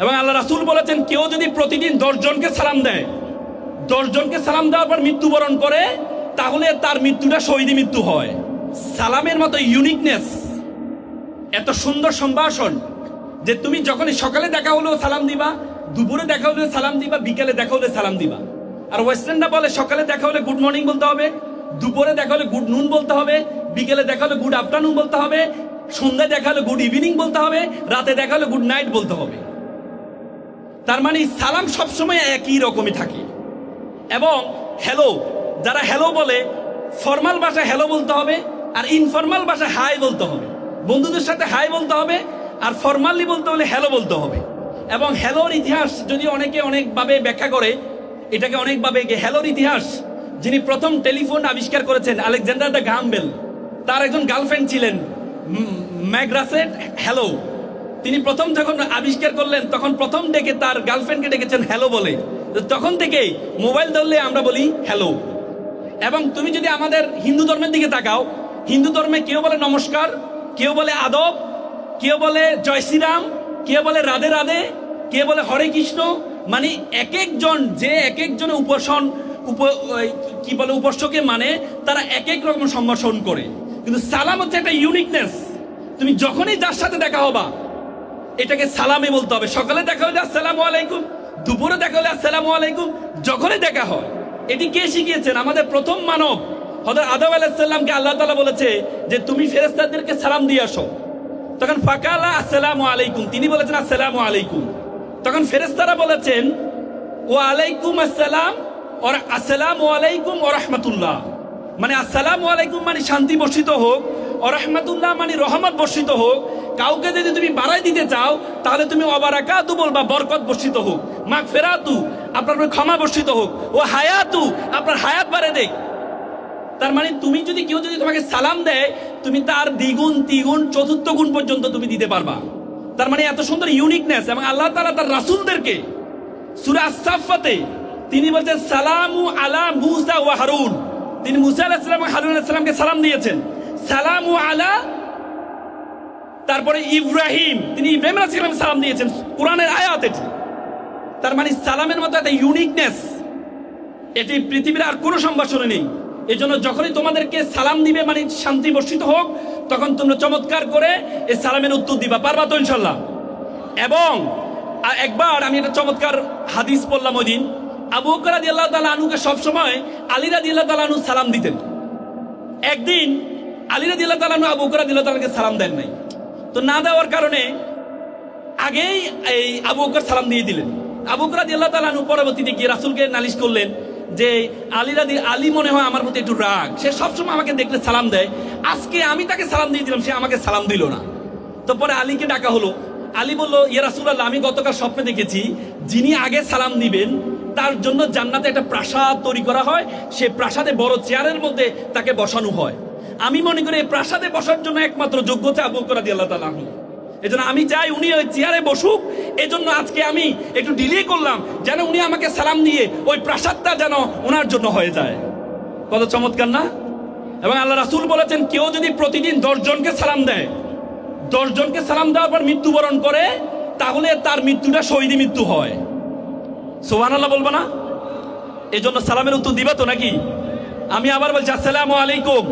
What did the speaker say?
এবং আল্লাহ রাসূল বলেছেন কেউ যদি প্রতিদিন 10 জনকে সালাম দেয়, 10 জনকে সালাম দেওয়ার পর মৃত্যুবরণ করে, তাহলে তার মৃত্যুটা শহীদি মৃত্যু হয়। সালামের মতো ইউনিকনেস, এত সুন্দর সম্ভাষণ যে তুমি যখনই সকালে দেখা হলেও সালাম দিবা, দুপুরে দেখা হলেও সালাম দিবা, বিকেলে দেখা হলে সালাম দিবা। আর ওয়েস্টার্নরা বলে সকালে দেখা হলে গুড মর্নিং বলতে হবে, দুপুরে দেখা হলে গুড নুন বলতে হবে, বিকেলে দেখা হলে গুড আফটারনুন বলতে হবে, সন্ধ্যায় দেখা হলে গুড ইভিনিং বলতে হবে, রাতে দেখা হলে গুড নাইট বলতে হবে। তার মানে সালাম সবসময় একই রকমই থাকে। এবং হ্যালো, যারা হ্যালো বলে, ফর্মাল ভাষায় হ্যালো বলতে হবে, আর ইনফর্মাল ভাষায় হাই বলতে হবে। বন্ধুদের সাথে হাই বলতে হবে, আর ফর্মালি বলতে হলে হ্যালো বলতে হবে। এবং হ্যালোর ইতিহাস যদি অনেকে অনেকভাবে ব্যাখ্যা করে, এটাকে অনেকভাবে হ্যালোর ইতিহাস, যিনি প্রথম টেলিফোন আবিষ্কার করেছেন আলেকজান্ডার দ্য গ্রাহাম বেল, তার একজন গার্লফ্রেন্ড ছিলেন ম্যাগ্রাসেট হ্যালো। তিনি প্রথম যখন আবিষ্কার করলেন তখন প্রথম ডেকে তার গার্লফ্রেন্ডকে ডেকেছেন হ্যালো বলে। তখন থেকেই মোবাইল ধরলে আমরা বলি হ্যালো। এবং তুমি যদি আমাদের হিন্দু ধর্মের দিকে তাকাও, হিন্দু ধর্মে কেউ বলে নমস্কার, কেউ বলে আদব, কেউ বলে জয় শ্রীরাম, কেউ বলে রাধে রাধে, কেউ বলে হরে কৃষ্ণ। মানে এক একজন যে এক একজনের উপাস্যকে মানে তারা এক এক রকম সম্ভাষণ করে। কিন্তু সালাম হচ্ছে একটা ইউনিকনেস। তুমি যখনই যার সাথে দেখা হবা এটাকে সালামে বলতে হবে। সকালে দেখা হলে আসসালামু আলাইকুম, দুপুরে দেখা হলে আসসালামু আলাইকুম, যখনই দেখা হয়। এটি কে শিখিয়েছেন? আমাদের প্রথম মানব হযরত আদম আলাইহিস সালামকে আল্লাহ তাআলা বলেছে যে তুমি ফেরেশতাদেরকে সালাম দিয়ে আসো। তখন ফাকালা আসসালামু আলাইকুম, তিনি বলেছেন আসসালামু আলাইকুম। তখন ফেরেশতারা বলেছেন ওয়া আলাইকুম আসসালাম আর আসসালামু আলাইকুম ওয়া রাহমাতুল্লাহ। মানে আসসালামু আলাইকুম মানে শান্তি বর্ষিত হোক, ওয়া রাহমাতুল্লাহ মানে রহমত বর্ষিত হোক। কাউকে যদি তুমি বাড়াই দিতে চাও তাহলে তুমি ওয়াবারাকাতু বলবা, বরকত বর্ষিত হোক। মাগফিরাতু, আপনার উপরে ক্ষমা বর্ষিত হোক। ও হায়াতু, আপনার হায়াত বাড়ে দেখ। তার মানে তুমি যদি কেউ যদি তোমাকে সালাম দেয়, তুমি তার দ্বিগুণ তিগুণ চতুর্থ গুণ পর্যন্ত তুমি দিতে পারবা। তার মানে এত সুন্দর ইউনিকনেস। এবং আল্লাহ তাআলা তার রাসূলদেরকে সূরা আস-সাফফাতে তিনি বলছেন সালামু আলা মুসা ওয়া হারুন। তিনি মুসা আলাইহিস সালাম এবং হারুন আলাইহিস সালামকে সালাম দিয়েছেন। সালামু আলা, তারপরে ইব্রাহিম, তিনি ইব্রাহিম আলাইহিস সালামকে সালাম দিয়েছেন। কোরআনের আয়াত এটি। তার মানে সালামের মতো একটা ইউনিকনেস এটি পৃথিবীর আর কোনো সম্ভাষণে নেই। এই জন্য যখনই তোমাদেরকে সালাম দিবে মানে শান্তি বর্ষিত হোক, তখন তোমরা চমৎকার করে এই সালামের উত্তর দিবা। পারবা তো ইনশাল্লাহ? এবং একবার আমি একটা চমৎকার হাদিস পড়লাম ওই দিন। আবু বকর রাদিয়াল্লাহু তাআলা আনহুকে সবসময় আলী রাদিয়াল্লাহু তাআলা আনহু সালাম দিতেন। একদিন আলী রাদিয়াল্লাহু তাআলা আনহু আবু বকর রাদিয়াল্লাহু তাআলাকে সালাম দেন নাই। তো না দেওয়ার কারণে আগেই এই আবু বকর সালাম দিয়ে দিলেন। আবু বকর রাদিয়াল্লাহু তাআলা আনহু পরবর্তীতে গিয়ে রাসূলকে নালিশ করলেন যে আলী মনে হয় আমার প্রতি একটু রাগ, সে সবসময় আমাকে দেখলে সালাম দেয়, আজকে আমি তাকে সালাম দিয়ে দিলাম, সে আমাকে সালাম দিল না। তো পরে আলীকে ডাকা হলো। আলী বলল, ইয়া রাসূলুল্লাহ, আমি গতকাল স্বপ্নে দেখেছি যিনি আগে সালাম দিবেন তার জন্য জান্নাতে একটা প্রাসাদ তৈরি করা হয়, সে প্রাসাদে বড় চেয়ারের মধ্যে তাকে বসানো হয়। আমি মনে করি এই প্রাসাদে বসার জন্য একমাত্র যোগ্য হচ্ছে আবু বকর রাদিয়াল্লাহু তাআলা আনহু। এজন্য আমি চাই উনি ওই চেয়ারে বসুক। এজন্য আজকে আমি একটু ডিলে করলাম যেন উনি আমাকে সালাম দিয়ে ওই প্রাসাদটা যেন ওনার জন্য হয়ে যায়। কত চমৎকার না? এবং আল্লাহ রাসূল বলেছেন কেউ যদি প্রতিদিন 10 জনকে সালাম দেয়, 10 জনকে সালাম দেওয়ার পর মৃত্যুবরণ করে, তাহলে তার মৃত্যুটা শহীদি মৃত্যু হয়। সুবহানাল্লাহ বলবো না? এজন্য সালামের উত্তর দিবা তো নাকি? আমি আবার বলছি আসসালামু আলাইকুম।